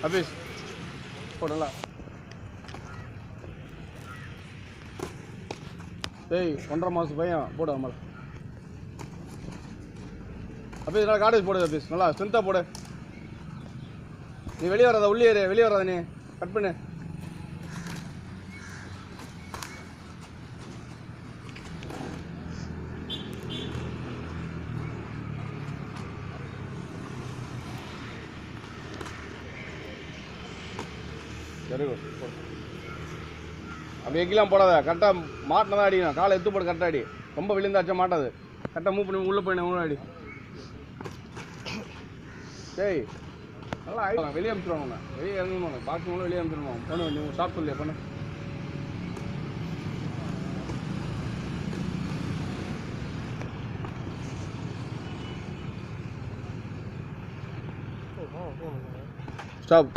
அபீஸ் போடலாம். டேய் 1.5 மாதம் பையன் போடு அம்மா. அபீஸ் நல்லா காடேஜ் போடு அபீஸ், நல்லா ஸ்ட்ரென்த்தாக போடு. நீ வெளியே வராத, உள்ளே ஏறு, வெளியே வராத, நீ கட் பண்ணு. Very good. அப்படி எங்கெல்லாம் போடாத, கரெக்டாக மாட்டினா தான் அடிக்கணும். காலை எடுத்து போட்டு கரெக்டாக அடி. ரொம்ப விழுந்தாச்சா மாட்டாது. கரெக்டாக மூவ் பண்ணி உள்ளே போயின அடி. சரி நல்லா ஆகிடும். வெளியே அனுப்பிச்சிடுவாங்க, வெளியே இறங்கணும். பாக்ஸிங் வெளியே அனுப்பிச்சிடுவோம். பொண்ணு நீ ஸ்டாப் சொல்லியா பொண்ணு. ஸ்டாப்.